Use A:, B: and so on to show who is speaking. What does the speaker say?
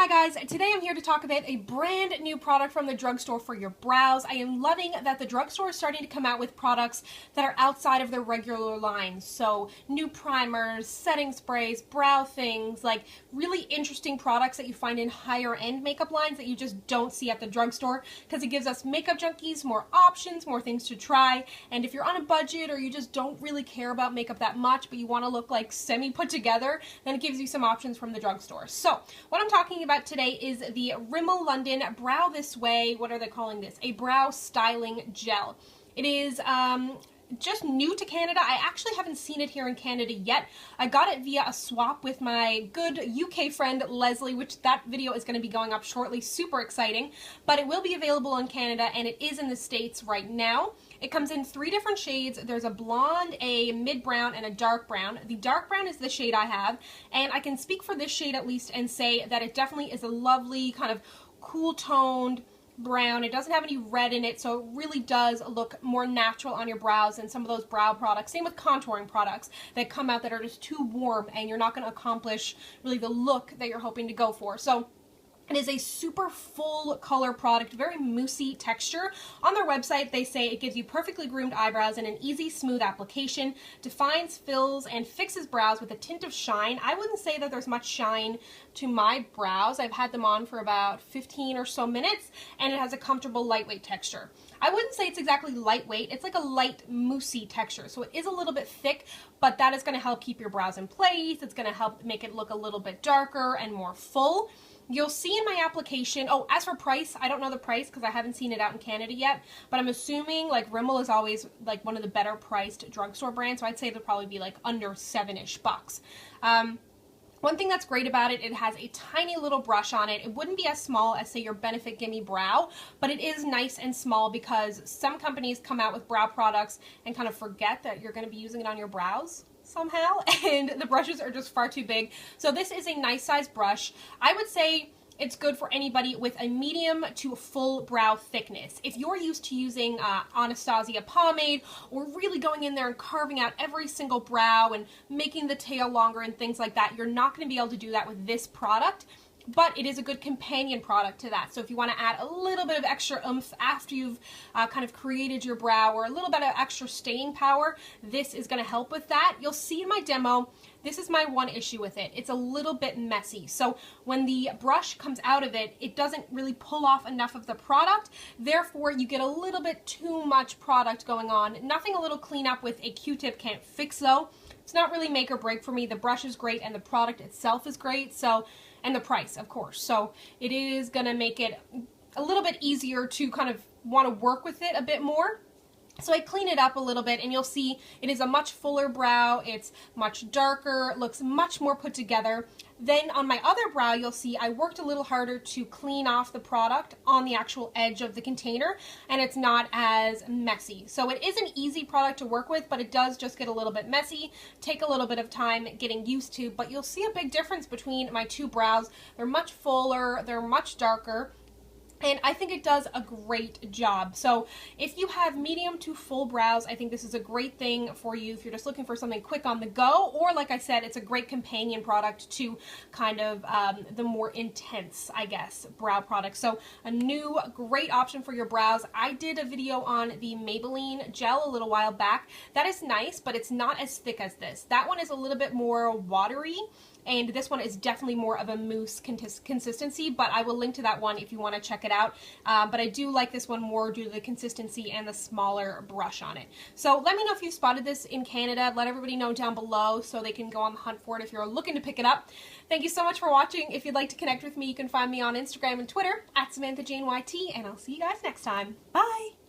A: Hi guys, today I'm here to talk about a brand new product from the drugstore for your brows. I am loving that the drugstore is starting to come out with products that are outside of their regular lines. So new primers, setting sprays, brow things, like really interesting products that you find in higher end makeup lines that you just don't see at the drugstore, because it gives us makeup junkies more options, more things to try. And if you're on a budget or you just don't really care about makeup that much but you want to look like semi put together, then it gives you some options from the drugstore. So what I'm talking about today is the Rimmel London Brow This Way, what are they calling this? A brow styling gel. It is just new to Canada. I actually haven't seen it here in Canada yet. I got it via a swap with my good UK friend Leslie, which that video is going to be going up shortly. Super exciting. But it will be available in Canada and it is in the States right now. It comes in 3 different shades. There's a blonde, a mid-brown, and a dark brown. The dark brown is the shade I have, and I can speak for this shade at least and say that it definitely is a lovely kind of cool-toned brown. It doesn't have any red in it, so it really does look more natural on your brows than some of those brow products. Same with contouring products that come out that are just too warm and you're not going to accomplish really the look that you're hoping to go for. So it is a super full color product, very moussey texture. On their website, they say it gives you perfectly groomed eyebrows and an easy, smooth application, defines, fills, and fixes brows with a tint of shine. I wouldn't say that there's much shine to my brows. I've had them on for about 15 or so minutes, and it has a comfortable, lightweight texture. I wouldn't say it's exactly lightweight. It's like a light, moussey texture, so it is a little bit thick, but that is going to help keep your brows in place. It's going to help make it look a little bit darker and more full. You'll see in my application, oh, as for price, I don't know the price because I haven't seen it out in Canada yet, but I'm assuming like Rimmel is always like one of the better priced drugstore brands, so I'd say it'll probably be like under $7-ish bucks. One thing that's great about it, it has a tiny little brush on it. It wouldn't be as small as, say, your Benefit Gimme Brow, but it is nice and small because some companies come out with brow products and kind of forget that you're going to be using it on your brows somehow, and the brushes are just far too big. So this is a nice size brush. I would say it's good for anybody with a medium to full brow thickness. If you're used to using Anastasia pomade or really going in there and carving out every single brow and making the tail longer and things like that, you're not going to be able to do that with this product. But it is a good companion product to that. So if you want to add a little bit of extra oomph after you've kind of created your brow, or a little bit of extra staying power, this is going to help with that. You'll see in my demo, this is my one issue with it. It's a little bit messy. So when the brush comes out of it, it doesn't really pull off enough of the product. Therefore, you get a little bit too much product going on. Nothing a little cleanup with a Q-tip can't fix though. It's not really make or break for me. The brush is great and the product itself is great. So, and the price, of course. So it is going to make it a little bit easier to kind of want to work with it a bit more. So I clean it up a little bit and you'll see it is a much fuller brow, it's much darker, it looks much more put together. Then on my other brow, you'll see I worked a little harder to clean off the product on the actual edge of the container, and it's not as messy. So it is an easy product to work with, but it does just get a little bit messy, take a little bit of time getting used to, but you'll see a big difference between my two brows. They're much fuller, they're much darker, and I think it does a great job. So if you have medium to full brows, I think this is a great thing for you if you're just looking for something quick on the go, or like I said, it's a great companion product to kind of the more intense, I guess, brow products. So a new great option for your brows. I did a video on the Maybelline gel a little while back. That is nice, but it's not as thick as this. That one is a little bit more watery, and this one is definitely more of a mousse consistency, but I will link to that one if you want to check it out. But I do like this one more due to the consistency and the smaller brush on it. So let me know if you spotted this in Canada. Let everybody know down below so they can go on the hunt for it if you're looking to pick it up. Thank you so much for watching. If you'd like to connect with me, you can find me on Instagram and Twitter at SamanthaJaneYT, and I'll see you guys next time. Bye!